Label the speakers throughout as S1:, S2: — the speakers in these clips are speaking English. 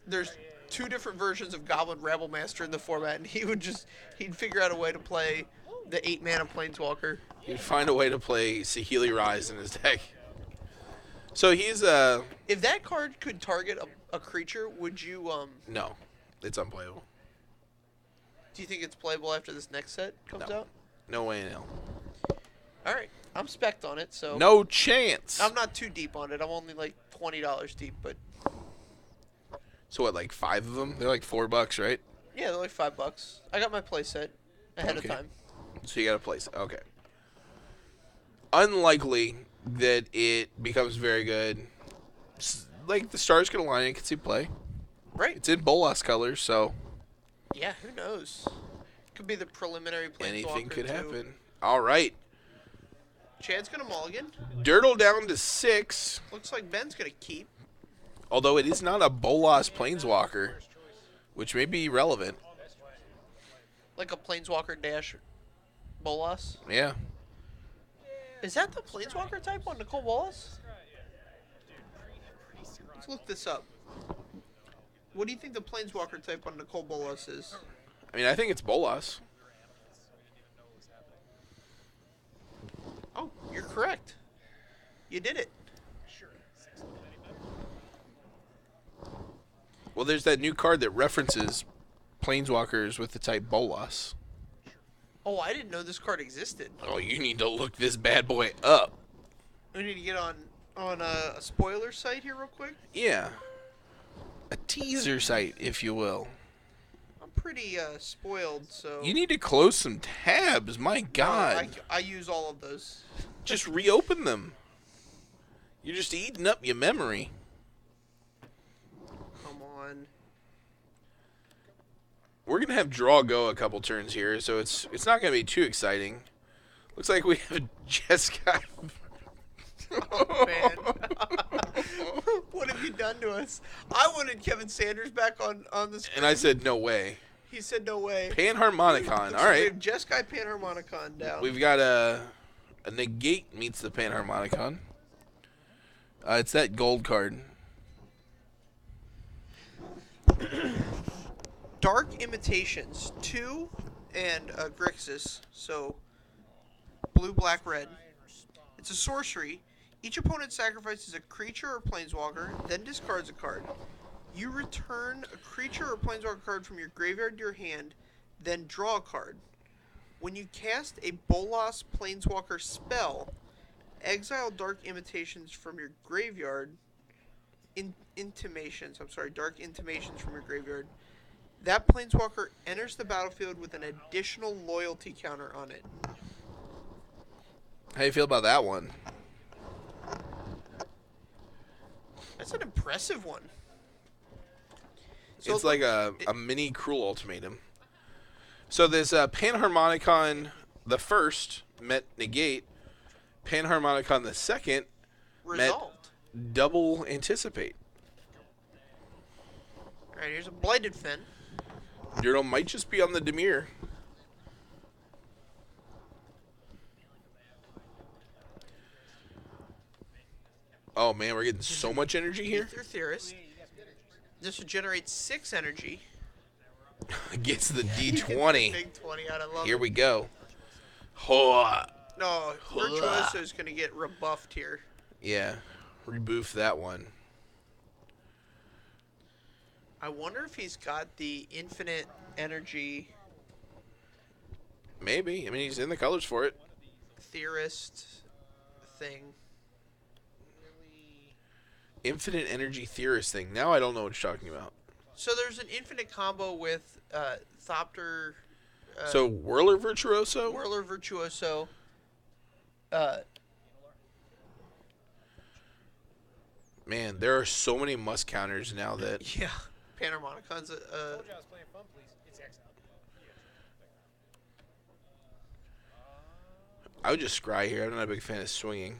S1: there's two different versions of Goblin Rabble Master in the format, and he'd figure out a way to play the 8-mana Planeswalker.
S2: He'd find a way to play Saheeli Rise in his deck. So he's
S1: If that card could target a creature, would you
S2: no, it's unplayable.
S1: Do you think it's playable after this next set comes out?
S2: No way in hell.
S1: All right, I'm spec'd on it, so
S2: No chance.
S1: I'm not too deep on it. I'm only like $20 deep, but
S2: So what, like 5 of them? They're like $4, right?
S1: yeah, they're like $5. I got my playset ahead of time.
S2: So you got a place. Okay. Unlikely that it becomes very good. Like the stars could align, it could see play.
S1: Right.
S2: It's in Bolas colors, so
S1: Yeah, who knows? Could be the preliminary Planeswalker.
S2: anything could
S1: too.
S2: happen. All right.
S1: Chad's gonna mulligan.
S2: Durdle down to 6.
S1: Looks like Ben's gonna keep.
S2: Although it is not a Bolas Planeswalker, which may be relevant.
S1: Like a Planeswalker dash Bolas.
S2: Yeah.
S1: Is that the Planeswalker type on Nicole Bolas? Let's look this up. What do you think the Planeswalker type on Nicole Bolas is?
S2: I mean, I think it's Bolas.
S1: Oh, you're correct. You did it.
S2: Well, there's that new card that references Planeswalkers with the type Bolas.
S1: Oh, I didn't know this card existed.
S2: Oh, you need to look this bad boy up.
S1: We need to get on a spoiler site here real quick.
S2: Yeah. A teaser site, if you will.
S1: I'm pretty spoiled, so...
S2: You need to close some tabs, my God.
S1: I use all of those.
S2: Just reopen them. You're just eating up your memory.
S1: Come on.
S2: We're going to have draw go a couple turns here, so it's not going to be too exciting. Looks like we have Jeskai.
S1: Oh, man. What have you done to us? I wanted Kevin Sanders back on the screen.
S2: And I said, no way.
S1: He said no way.
S2: Panharmonicon.
S1: So
S2: All
S1: we
S2: right.
S1: have Jeskai Panharmonicon down.
S2: We've got a negate meets the Panharmonicon. It's that gold card.
S1: Dark Imitations 2 and Grixis. So blue, black, red. It's a sorcery. Each opponent sacrifices a creature or planeswalker, then discards a card. You return a creature or planeswalker card from your graveyard to your hand, then draw a card. When you cast a Bolas Planeswalker spell, exile Dark Imitations from your graveyard. Dark Intimations from your graveyard. That Planeswalker enters the battlefield with an additional loyalty counter on it.
S2: How you feel about that one?
S1: That's an impressive one. So
S2: It's like a mini Cruel Ultimatum. So this Panharmonicon the first met negate. Panharmonicon the second
S1: resolved.
S2: met double anticipate.
S1: Alright, here's a Blighted Fen.
S2: Durdle might just be on the Dimir. Oh man, we're getting so much energy here.
S1: Aether Theorist. This would generate 6 energy.
S2: Gets the
S1: You get the
S2: D20.
S1: big 20 out. I love
S2: Here
S1: it.
S2: we go. Oh,
S1: No, Virtuoso is going to get rebuffed here.
S2: yeah, reboof that one.
S1: I wonder if he's got the infinite energy
S2: Maybe. I mean, he's in the colors for it.
S1: theorist thing.
S2: Infinite Energy Theorist thing. Now I don't know what you're talking about.
S1: So there's an infinite combo with Thopter,
S2: So Whirler Virtuoso?
S1: Whirler Virtuoso.
S2: Man, there are so many must counters now that...
S1: Yeah, Panarmonicon's
S2: I would just scry here. I'm not a big fan of swinging.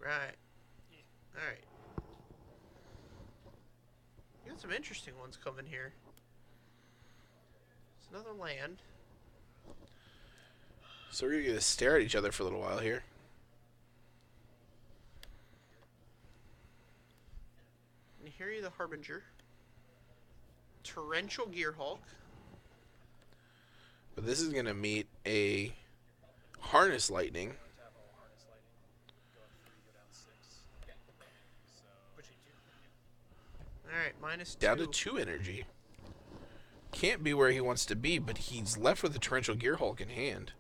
S1: Right. Alright. You got some interesting ones coming here. It's another land.
S2: So we're going to stare at each other for a little while here.
S1: And here you the Harbinger. Torrential Gearhulk.
S2: But this is going to meet a Harness Lightning.
S1: Alright, -2.
S2: Down to 2 energy. Can't be where he wants to be, but he's left with a Torrential Gearhulk in hand.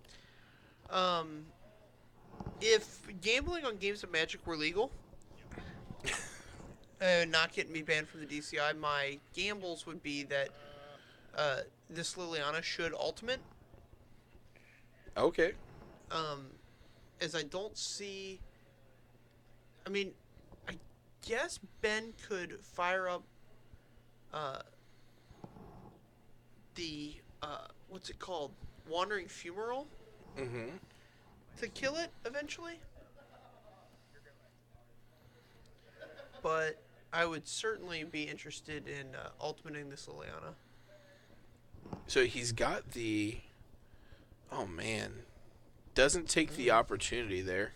S1: If gambling on games of Magic were legal, not getting me banned from the DCI, my gambles would be that this Liliana should ultimate.
S2: Okay.
S1: As I don't see... I mean, I guess Ben could fire up the... what's it called? Wandering Fumarole?
S2: Mm-hmm.
S1: To kill it eventually. But I would certainly be interested in ultimating this Liliana.
S2: So he's got the... Oh, man. Doesn't take the opportunity there.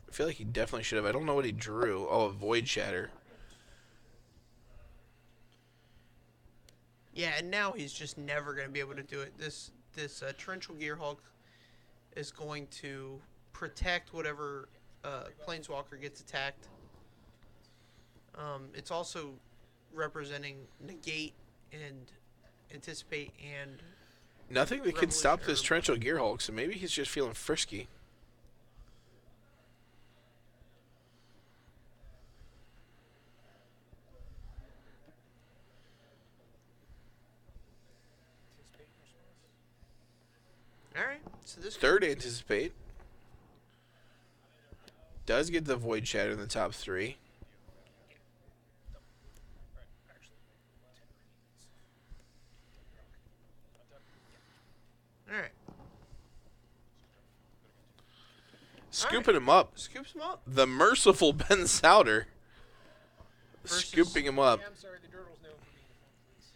S2: I feel like he definitely should have. I don't know what he drew. Oh, a Void Shatter.
S1: Yeah, and now he's just never going to be able to do it. This Torrential Gearhulk is going to protect whatever Planeswalker gets attacked. It's also representing Negate and Anticipate and...
S2: Nothing that can stop this Torrential Gearhulk, so maybe he's just feeling frisky.
S1: Alright, so this...
S2: Third Anticipate. Does get the Void Shatter in the top 3.
S1: Alright.
S2: Scooping him up.
S1: Scoops him up.
S2: The merciful Ben Souder.
S1: Versus-
S2: Scooping him up.
S3: Yeah, I'm sorry, the Durdle's known for being a fun police.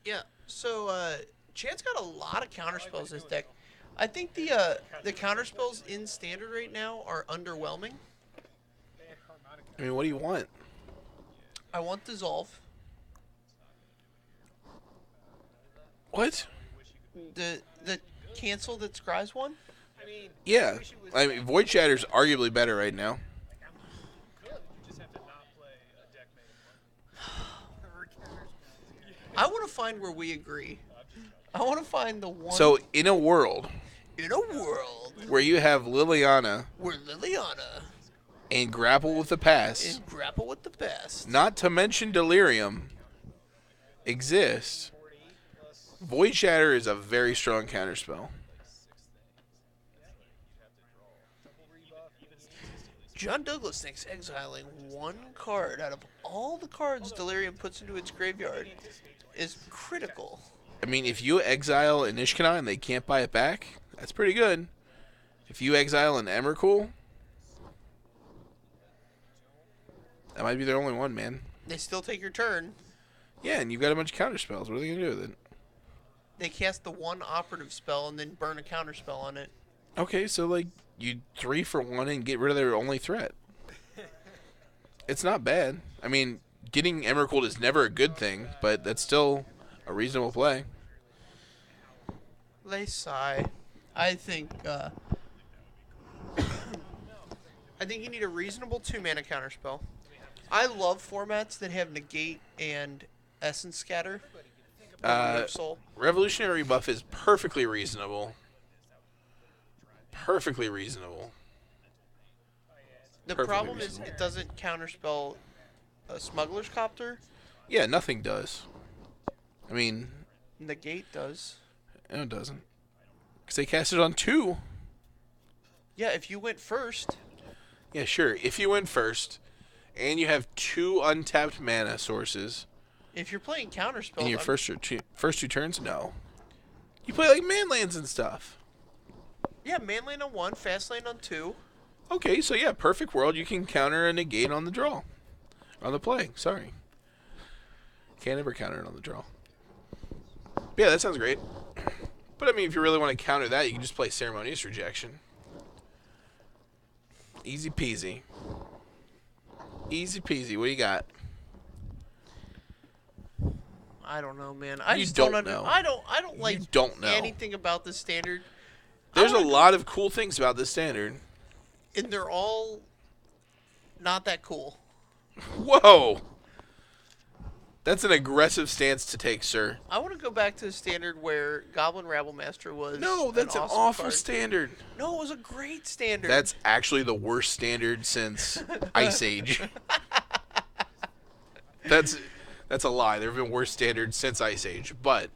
S1: Yeah, so Chad's got a lot of counterspells in his deck. I think the counterspells in Standard right now are underwhelming.
S2: I mean, what do you want?
S1: I want Dissolve.
S2: What?
S1: The cancel that scries one.
S3: I mean,
S2: Yeah. I mean, Void Shatter's arguably better right now.
S3: good. You just have to not play a deck made of
S1: I want to find where we agree. I want to find the one
S2: So, in a world
S1: in a world
S2: where you have Liliana
S1: where Liliana
S2: and Grapple with the Past,
S1: is grapple with the best.
S2: not to mention Delirium, exists, Void Shatter is a very strong counterspell.
S1: John Douglas thinks exiling one card out of all the cards Delirium puts into its graveyard is critical.
S2: I mean, if you exile an Ishkana and they can't buy it back, that's pretty good. If you exile an Emrakul, that might be their only one, man.
S1: They still take your turn.
S2: Yeah, and you've got a bunch of counterspells. What are they going to do with it?
S1: They cast the one operative spell and then burn a counterspell on it.
S2: Okay, so, like, you 3 for 1 and get rid of their only threat. It's not bad. I mean, getting Emrakul is never a good thing, but that's still a reasonable play.
S1: They sigh. I think you need a reasonable 2-mana counterspell. I love formats that have Negate and Essence Scatter. Soul.
S2: Revolutionary Buff is perfectly reasonable. Perfectly reasonable.
S1: The
S2: Perfectly
S1: problem is
S2: reasonable.
S1: it doesn't counterspell a Smuggler's Copter.
S2: Yeah, nothing does. I mean,
S1: Negate does.
S2: no, it doesn't. Because they cast it on 2.
S1: Yeah, if you went first.
S2: Yeah, sure. If you went first, and you have 2 untapped mana sources
S1: If you're playing counterspell,
S2: in your first 2 turns, no. You play like manlands and stuff.
S1: yeah, man lane on 1, fast lane on 2.
S2: Okay, so yeah, perfect world. You can counter a negate on the draw. On the play, sorry. Can't ever counter it on the draw. Yeah, that sounds great. But I mean, if you really want to counter that, you can just play Ceremonious Rejection. Easy peasy. Easy peasy. What do you got?
S1: I don't know, man. I
S2: You
S1: just
S2: don't
S1: don't
S2: know.
S1: I don't like
S2: You don't know.
S1: anything about the standard.
S2: There's a lot of cool things about this standard.
S1: And they're all not that cool.
S2: Whoa! That's an aggressive stance to take, sir.
S1: I want to go back to the standard where Goblin Rabblemaster was.
S2: No, that's an
S1: awesome
S2: awful
S1: card.
S2: standard.
S1: No, it was a great standard.
S2: That's actually the worst standard since Ice Age. That's a lie. There have been worse standards since Ice Age, but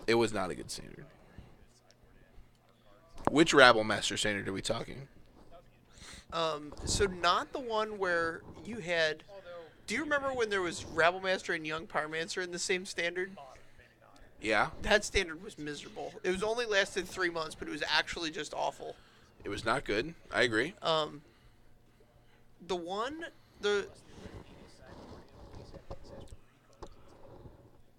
S2: it was not a good standard. Which Rabblemaster standard are we talking?
S1: So not the one where you had. Do you remember when there was Rabblemaster and Young Pyromancer in the same standard?
S2: Yeah,
S1: That standard was miserable. It was only lasted 3 months, but it was actually just awful.
S2: it was not good. I agree.
S1: The one, the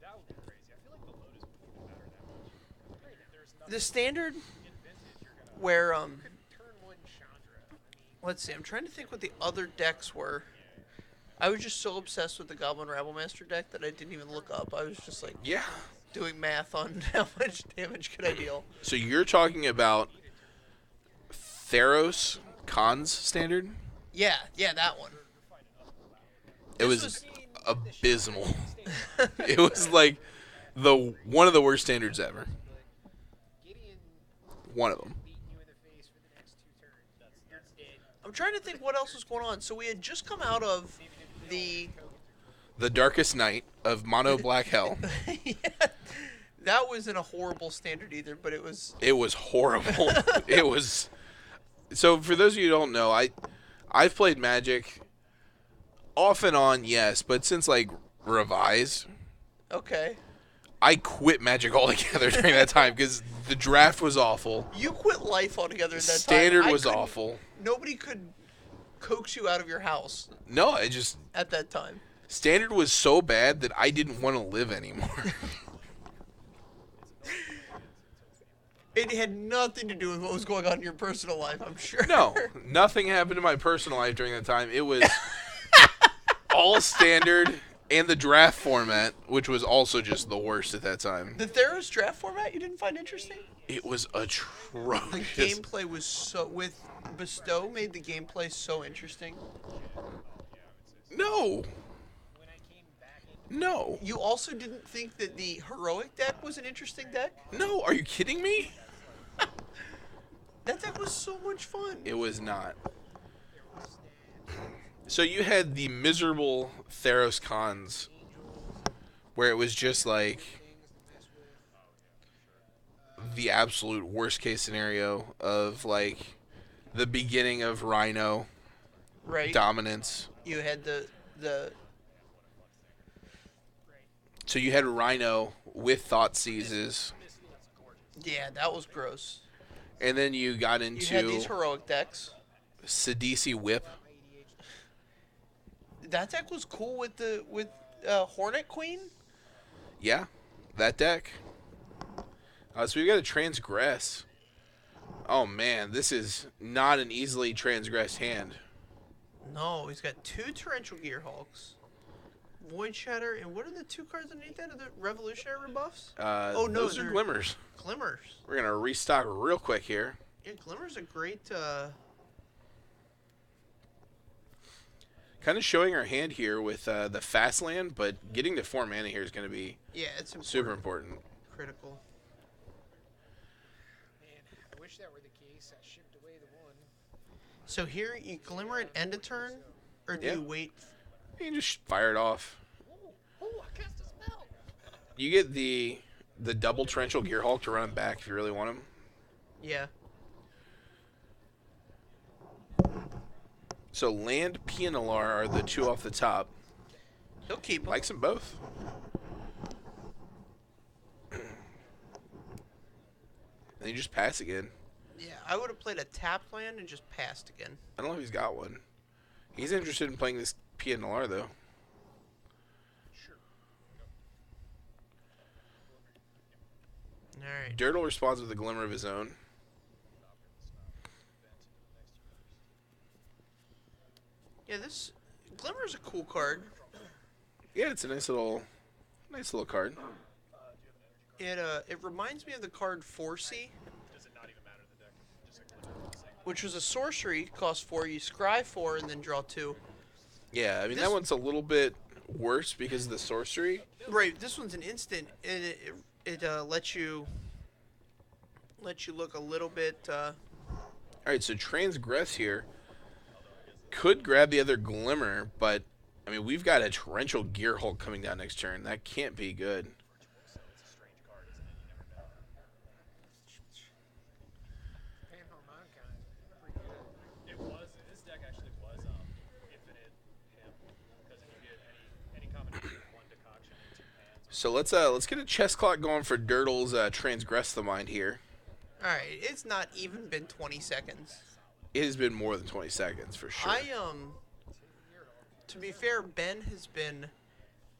S3: That would be crazy. I feel like the Lotus wouldn't even matter that much. There's nothing
S1: the standard
S3: in Vintage you're gonna
S1: where
S3: turn one Chandra. I mean,
S1: let's see, I'm trying to think what the other decks were. I was just so obsessed with the Goblin Rabblemaster deck that I didn't even look up. I was just like
S2: Yeah.
S1: doing math on how much damage could I deal.
S2: So you're talking about Theros Khan's standard?
S1: Yeah, that one.
S2: It
S1: This
S2: was abysmal. It was like one of the worst standards ever. One of them.
S1: I'm trying to think what else was going on. So we had just come out of the
S2: Darkest Night of Mono Black Hell.
S1: yeah, that wasn't a horrible standard either, but it was.
S2: It was horrible. It was. So for those of you who don't know, I've played Magic off and on, yes, but since like Revise,
S1: Okay.
S2: I quit Magic altogether during that time because the draft was awful.
S1: You quit life altogether at that
S2: Standard
S1: time.
S2: was awful.
S1: Nobody could coax you out of your house
S2: No, it just
S1: at that time.
S2: Standard was so bad that I didn't want to live anymore.
S1: It had nothing to do with what was going on in your personal life, I'm sure.
S2: No, nothing happened in my personal life during that time. It was all Standard and the draft format, which was also just the worst at that time.
S1: The Theros draft format you didn't find interesting?
S2: It was
S1: The
S2: atrocious.
S1: gameplay was so with Bestow made the gameplay so interesting.
S2: No. No.
S1: You also didn't think that the heroic deck was an interesting deck?
S2: No, are you kidding me?
S1: That deck was so much fun.
S2: It was not. So you had the miserable Theros Khans, where it was just like the absolute worst case scenario of like the beginning of Rhino
S1: Right.
S2: dominance.
S1: You had the
S2: So you had Rhino with Thought Seizes,
S1: yeah, that was gross.
S2: and then you got
S1: You had these
S2: into
S1: heroic decks.
S2: Sidisi Whip.
S1: That deck was cool with the Hornet Queen.
S2: Yeah, that deck. So we've got to transgress. Oh man, this is not an easily transgressed hand.
S1: No, he's got 2 Torrential Gearhulks, Void Shatter, and what are the 2 cards underneath that? Are the Revolutionary rebuffs? Oh, no,
S2: those are
S1: they're-
S2: Glimmers.
S1: Glimmers.
S2: We're gonna restock real quick here.
S1: Yeah, Glimmer's a great.
S2: Kind of showing our hand here with the fast land, but getting to 4 mana here is gonna be
S1: Yeah, it's important.
S2: super important.
S1: Critical.
S4: Man, I wish that were the case. I shipped away the one.
S1: So here you Glimmer at end of turn, or do
S2: Yeah.
S1: you wait?
S2: You can just fire it off.
S4: Oh, I cast a spell.
S2: You get the double Torrential Gearhulk to run him back if you really want him.
S1: Yeah.
S2: So land, Pianalar are the 2 off the top.
S1: He'll keep 'em.
S2: Likes them both. And you just pass again.
S1: Yeah, I would have played a tapped land and just passed again.
S2: I don't know if he's got one. He's interested in playing this Pianalar though.
S4: Sure.
S1: Alright.
S2: Durdle responds with a glimmer of his own.
S1: Yeah, this Glimmer is a cool card.
S2: Yeah, it's a nice little card.
S1: It reminds me of the card 4C, which was a sorcery, cost 4, you scry 4 and then draw 2.
S2: Yeah, I mean
S1: This-
S2: that one's a little bit worse because of the sorcery.
S1: Right, this one's an instant, and it lets you look a little bit.
S2: All right, so transgress here could grab the other glimmer, but I mean we've got a torrential gear hulk coming down next turn. That can't be good.
S4: Panarmonicon is pretty good.
S3: It was. This deck actually was infinite him because if you get any combination of one decoction and 2 hands.
S2: So let's get a chess clock going for Durdle's transgress the mind here.
S1: All right, it's not even been 20 seconds.
S2: It has been more than 20 seconds for sure.
S1: To be fair, Ben has been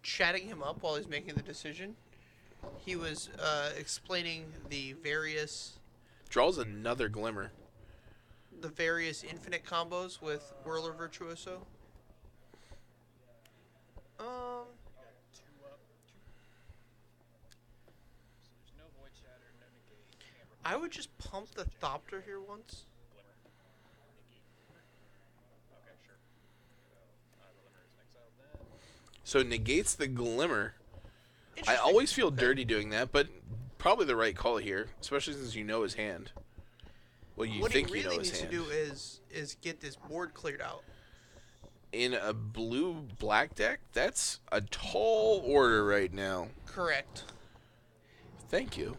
S1: chatting him up while he's making the decision. He was explaining the various
S2: Draws another glimmer.
S1: infinite combos with Whirler Virtuoso.
S3: There's no void shatter, no negate. Can't
S1: I would just pump the Thopter here once.
S3: Okay, sure. So, Glimmer is exiled then.
S2: So negates the glimmer. I
S1: Interesting.
S2: always feel
S1: Okay.
S2: dirty doing that, but probably the right call here, especially since you know his hand. Well, you
S1: What
S2: think
S1: he
S2: you know
S1: really
S2: his
S1: needs
S2: hand.
S1: to do is get this board cleared out.
S2: In a blue-black deck, that's a tall order right now.
S1: Correct.
S2: Thank you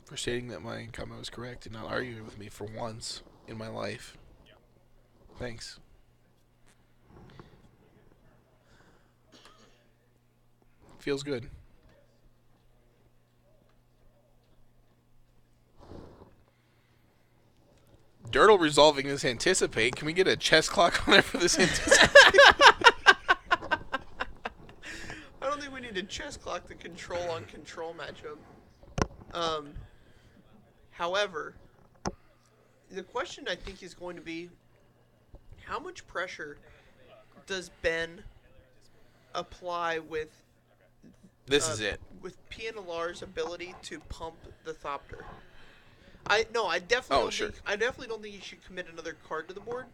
S2: for stating that my comment was correct and not arguing with me for once in my life. Thanks. Feels good. Durdle resolving this anticipate. Can we get a chess clock on there for this anticipate?
S1: I don't think we need a chess clock the control on control matchup. However, the question I think is going to be, how much pressure does Ben apply with
S2: This is it.
S1: with PNLR's ability to pump the Thopter? I definitely
S2: Oh,
S1: don't
S2: sure.
S1: think, I definitely don't think he should commit another card to the board.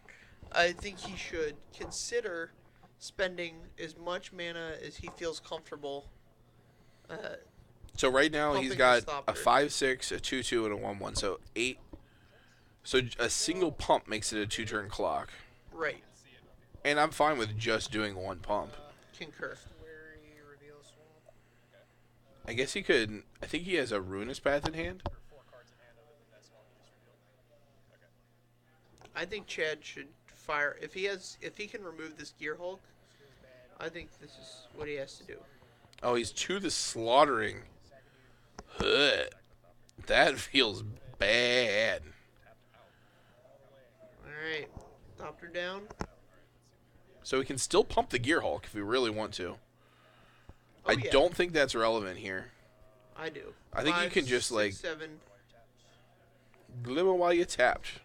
S1: I think he should consider spending as much mana as he feels comfortable.
S2: So right now he's
S1: Pumping
S2: got
S1: the
S2: a
S1: stopper.
S2: 5/6, a 2/2, and a 1/1. So 8. So a single pump makes it a 2-turn clock.
S1: Right.
S2: And I'm fine with just doing one pump.
S1: Concur.
S4: Wary reveal swamp.
S2: I guess he could. I think he has a Ruinous Path in hand.
S3: 4 cards in hand other than that swamp you just revealed. Okay.
S1: I think Chad should fire if he can remove this Gear Hulk. I think this is what he has to do.
S2: Oh, he's to the slaughtering. Ugh. That feels bad.
S1: All right, Thopter down.
S2: So we can still pump the Gear Hulk if we really want to.
S1: Oh,
S2: I
S1: yeah.
S2: don't think that's relevant here.
S1: I do.
S2: I think you
S1: 5,
S2: can just,
S1: 6,
S2: like-
S1: 7.
S2: Glimmer while you tapped.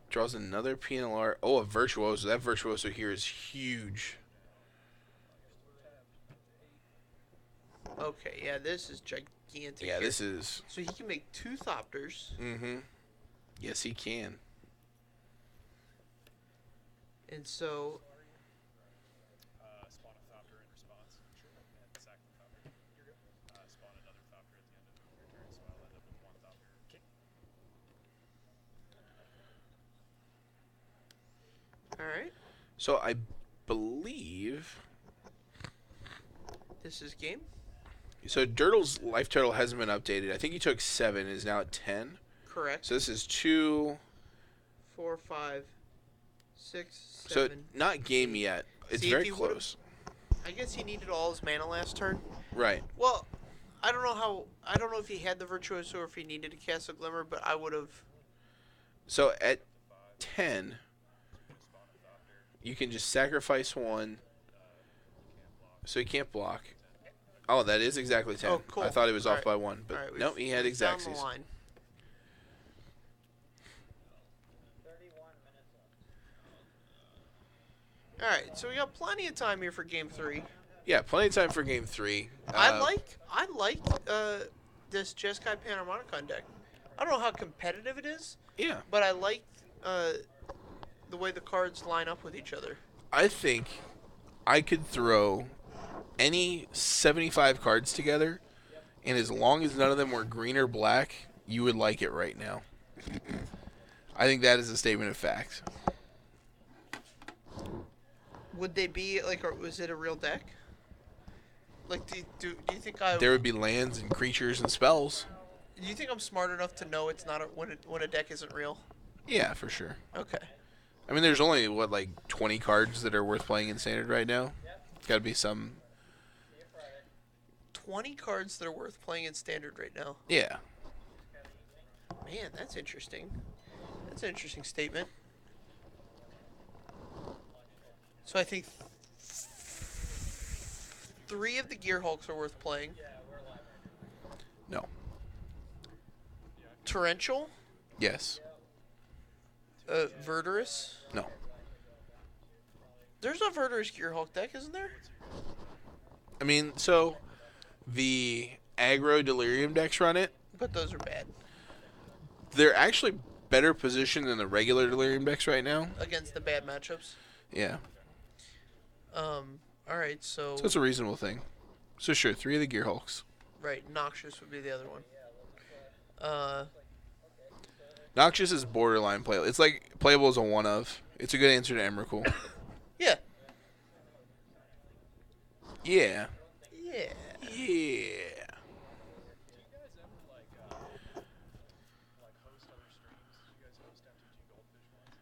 S2: Draws another PNLR. Oh, a Virtuoso. That Virtuoso here is huge.
S1: Okay, yeah, this is gigantic.
S2: Yeah,
S1: here.
S2: this is...
S1: So he can make 2 Thopters,
S2: Mm-hmm. Yes, he can.
S1: and so
S3: Spawn a Thopter in response. Sure. And sack the Thopter. You're good. Spawn another Thopter at the end of your turn, so I'll end up with 1 Thopter. Okay.
S1: all right,
S2: So I believe...
S1: this is game.
S2: So Durdle's life total hasn't been updated. I think he took 7, is now at 10.
S1: Correct.
S2: So this is 2...
S1: 4, 5, 6,
S2: So
S1: 7.
S2: not game yet. It's
S1: See, if
S2: very
S1: he would've-
S2: close.
S1: I guess he needed all his mana last turn.
S2: Right.
S1: Well, I don't know if he had the Virtuoso or if he needed to cast a Glimmer, but I would have.
S2: So at 10, you can just sacrifice one, so he can't block. Oh, that is exactly 10.
S1: Oh, cool.
S2: I thought he was
S1: All
S2: off
S1: right.
S2: by 1, but
S1: All right,
S2: no, he had
S1: we've down
S2: exactsies.
S1: the line. All right, so we got plenty of time here for game 3.
S2: Yeah, plenty of time for game 3.
S1: I like this Jeskai Panarmonicon deck. I don't know how competitive it is,
S2: Yeah,
S1: but I like the way the cards line up with each other.
S2: I think I could throw any 75 cards together, and as long as none of them were green or black, you would like it right now. I think that is a statement of fact.
S1: Would they be like, or was it a real deck? Like, do you think
S2: There would be lands and creatures and spells.
S1: do you think I'm smart enough to know it's not when a deck isn't real?
S2: Yeah, for sure.
S1: Okay.
S2: I mean, there's only, like 20 cards that are worth playing in Standard right now? It's got to be some...
S1: 20 cards that are worth playing in Standard right now.
S2: Yeah.
S1: Man, that's interesting. That's an interesting statement. So I think 3 of the Gear Hulks are worth playing.
S2: No.
S1: Torrential,
S2: Yes.
S1: Verdurous.
S2: No.
S1: There's a Verdurous Gear Hulk deck, isn't there?
S2: I mean, so the aggro Delirium decks run it.
S1: But those are bad
S2: They're actually better positioned than the regular Delirium decks right now.
S1: against the bad matchups.
S2: Yeah.
S1: All right, so
S2: So it's a reasonable thing. So sure, 3 of the Gear Hulks.
S1: right, Noxious would be the other one.
S2: Noxious is borderline playable. It's like playable as a one of. It's a good answer to Emrakul.
S1: Yeah.
S2: Yeah.
S1: Yeah.
S2: Yeah.
S3: Do you guys ever like host other streams? You guys host MTG Goldfish ones?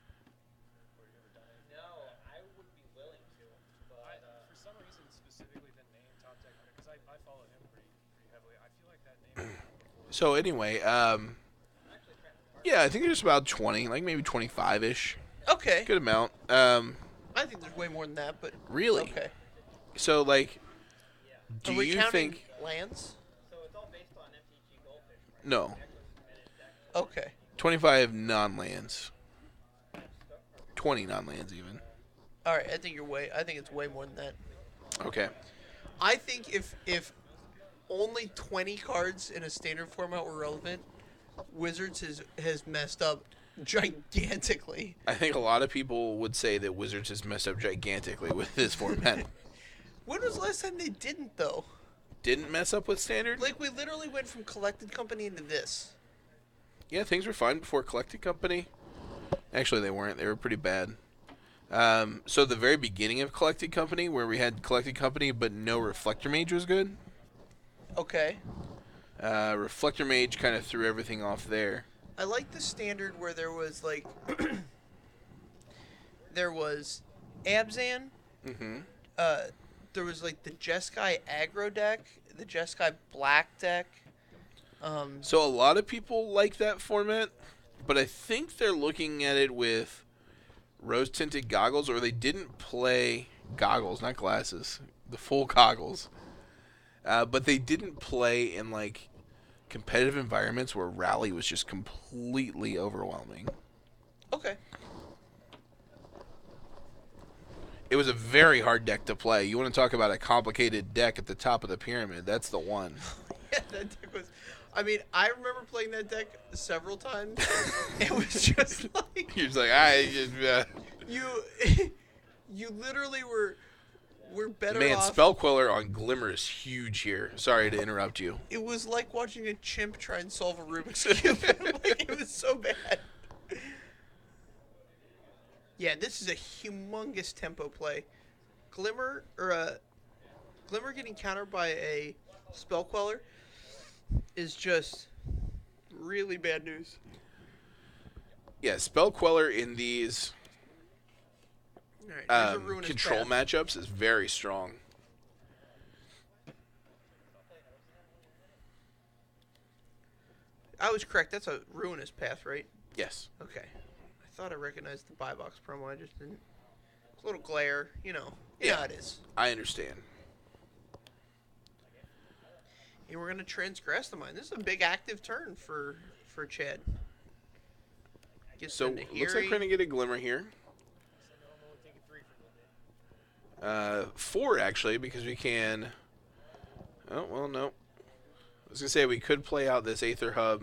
S3: Or you ever done it?
S4: No, I would be willing to, but
S3: For some reason specifically the name Top Deck Hunter, because I follow him pretty heavily. I feel like that name.
S2: So anyway, yeah, I think there's about 20, like maybe 25-ish.
S1: Okay.
S2: Good amount.
S1: I think there's way more than that, but
S2: Really?
S1: okay.
S2: So like, do
S1: Are we
S2: you
S1: counting
S2: think?
S1: lands?
S4: so it's all based on MTG Goldfish, right?
S2: No,
S1: Okay.
S2: 25 non-lands. 20 non-lands even.
S1: All right. I think it's way more than that.
S2: Okay.
S1: I think if only 20 cards in a standard format were relevant, Wizards has messed up gigantically.
S2: I think a lot of people would say that Wizards has messed up gigantically with this format.
S1: When was the last time they didn't though?
S2: Didn't mess up with Standard?
S1: Like we literally went from Collected Company into this.
S2: Yeah, things were fine before Collected Company. Actually, they weren't. They were pretty bad. So the very beginning of Collected Company, where we had Collected Company but no Reflector Mage, was good.
S1: Okay.
S2: Reflector Mage kind of threw everything off there.
S1: I like the standard where there was like there was Abzan.
S2: Mm-hmm.
S1: There was like the Jeskai aggro deck, the Jeskai black deck.
S2: So a lot of people like that format, but I think they're looking at it with rose-tinted goggles, or they didn't play goggles, not glasses, the full goggles. But they didn't play in like competitive environments where Rally was just completely overwhelming.
S1: Okay.
S2: It was a very hard deck to play. You want to talk about a complicated deck at the top of the pyramid? That's the one.
S1: Yeah, that deck was. I mean, I remember playing that deck several times. It was just like
S2: You're just like, I just,
S1: you literally were better
S2: man,
S1: off.
S2: Spell Queller on Glimmer is huge here. Sorry to interrupt you.
S1: It was like watching a chimp try and solve a Rubik's Cube. Like, it was so bad. Yeah, this is a humongous tempo play. Glimmer getting countered by a Spell Queller is just really bad news.
S2: Yeah, Spell Queller in these
S1: All right, here's a ruinous
S2: control
S1: path.
S2: matchups is very strong.
S1: I was correct. That's a ruinous path, right?
S2: Yes.
S1: Okay. I thought I recognized the buy box promo. I just didn't. a little glare, you know. Yeah, it is.
S2: I understand.
S1: And we're gonna transgress the mind. This is a big active turn for Chad. Gets
S2: So,
S1: into
S2: looks like we're going to get a glimmer here.
S3: So I'm only taking 3 for the day.
S2: 4, actually, because we can... Oh, well, no. I was going to say we could play out this Aether Hub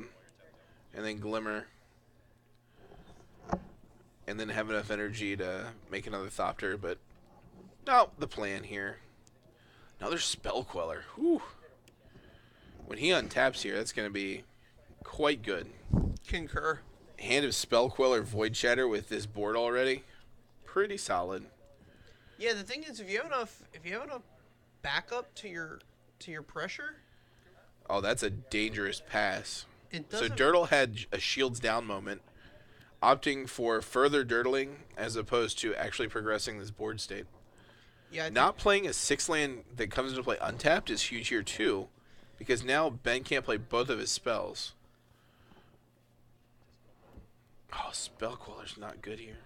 S2: and then Glimmer. And then have enough energy to make another Thopter, but not the plan here. Another Spell Queller. Whew. When he untaps here, that's going to be quite good.
S1: Concur.
S2: Hand of Spell Queller Void Shatter with this board already. Pretty solid.
S1: Yeah, the thing is, if you have enough backup to your pressure,
S2: Oh, that's a dangerous pass.
S1: it
S2: So
S1: doesn't.
S2: Durdle had a shields down moment, opting for further Durdling as opposed to actually progressing this board state.
S1: Yeah, I think-
S2: Not playing a 6-land that comes into play untapped is huge here too, because now Ben can't play both of his spells. Oh, Spell Queller's not good here.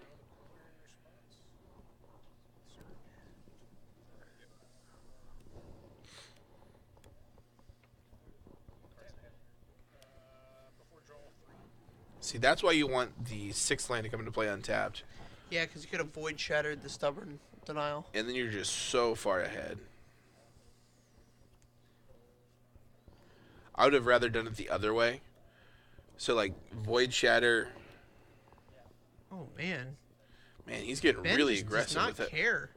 S3: Before draw 3.
S2: See, that's why you want the 6-land to come into play untapped.
S1: Yeah, because you could have void shattered the stubborn denial.
S2: And then you're just so far ahead. I would have rather done it the other way. So, like, Void Shatter.
S1: Oh man,
S2: Man, he's getting
S1: Ben
S2: really
S1: just
S2: aggressive
S1: does not
S2: with it.
S1: care.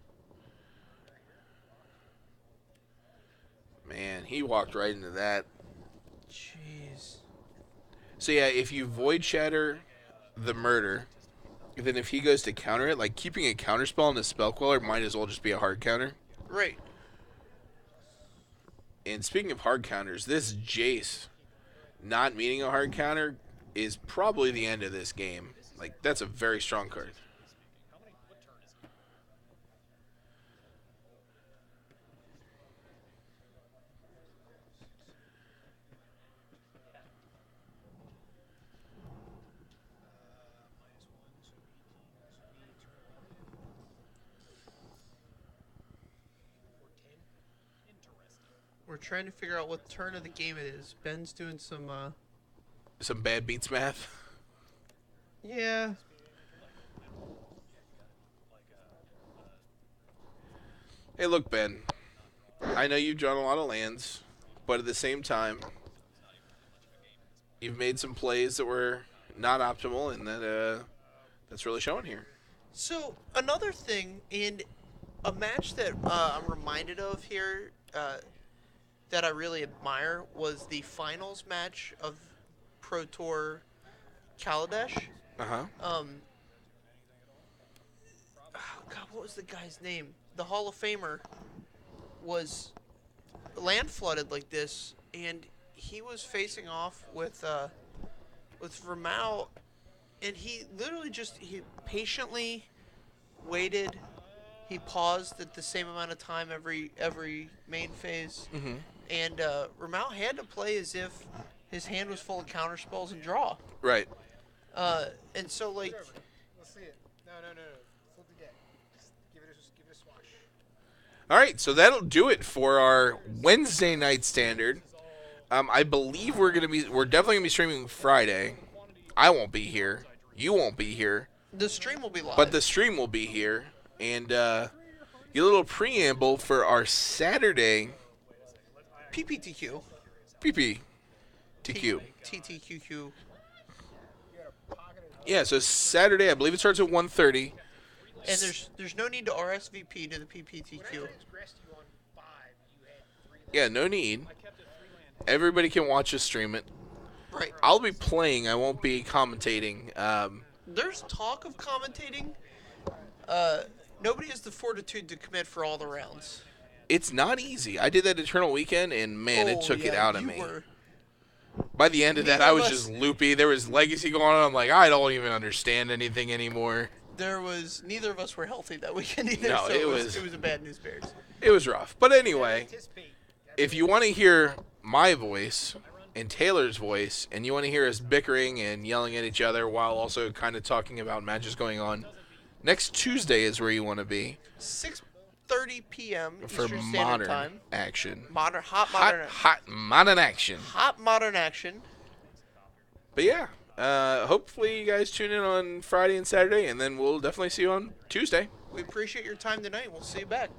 S2: Man, he walked right into that.
S1: Jeez.
S2: So, yeah, if you Void Shatter the murder, then if he goes to counter it, like, keeping a counter spell on the Spell Queller might as well just be a hard counter.
S1: Right.
S2: And speaking of hard counters, this Jace not meeting a hard counter is probably the end of this game. Like, that's a very strong card.
S3: What turn is it?
S1: We're trying to figure out what turn of the game it is. Ben's doing some.
S2: Some bad beats math.
S1: Yeah.
S2: Hey, look, Ben. I know you've drawn a lot of lands, but at the same time, you've made some plays that were not optimal, and that's really showing here.
S1: So another thing, in a match that I'm reminded of here, that I really admire was the finals match of Pro Tour Kaladesh.
S2: Uh-huh.
S1: Oh God, what was the guy's name? The Hall of Famer was land flooded like this, and he was facing off with Ramau, and he literally he patiently waited. He paused at the same amount of time every main phase,
S2: Mm-hmm.
S1: and Ramau had to play as if his hand was full of counter spells and draw.
S2: Right.
S1: And so like.
S3: Let's see it. No. Flip the deck. Just give it a swash.
S2: All right, so that'll do it for our Wednesday night standard. I believe we're definitely gonna be streaming Friday. I won't be here. You won't be here.
S1: The stream will be live.
S2: But the stream will be here, and get a little preamble for our Saturday
S1: PPTQ.
S2: PPTQ.
S1: TTQQ.
S2: Yeah, so Saturday, I believe it starts at 1:30.
S1: And there's no need to RSVP to the PPTQ.
S2: Yeah, no need. Everybody can watch us stream it.
S1: Right.
S2: I'll be playing. I won't be commentating.
S1: There's talk of commentating. Nobody has the fortitude to commit for all the rounds.
S2: It's not easy. I did that Eternal Weekend, and man, it took it out of me. By the end of that,
S1: Neither
S2: I
S1: of
S2: was
S1: us-
S2: just loopy. There was Legacy going on. I'm like, I don't even understand anything anymore.
S1: Neither of us were healthy that weekend either.
S2: No,
S1: so
S2: it
S1: it
S2: was-
S1: was a bad news bears.
S2: It was rough. But anyway, if you want to hear my voice and Taylor's voice, and you want to hear us bickering and yelling at each other while also kind of talking about matches going on, Next Tuesday is where you want to be
S1: 6:30 p.m.
S2: for
S1: Eastern Standard
S2: modern
S1: Time.
S2: action.
S1: Hot
S2: Modern action.
S1: modern action.
S2: But yeah, hopefully you guys tune in on Friday and Saturday, and then we'll definitely see you on Tuesday.
S1: We appreciate your time tonight. We'll see you back.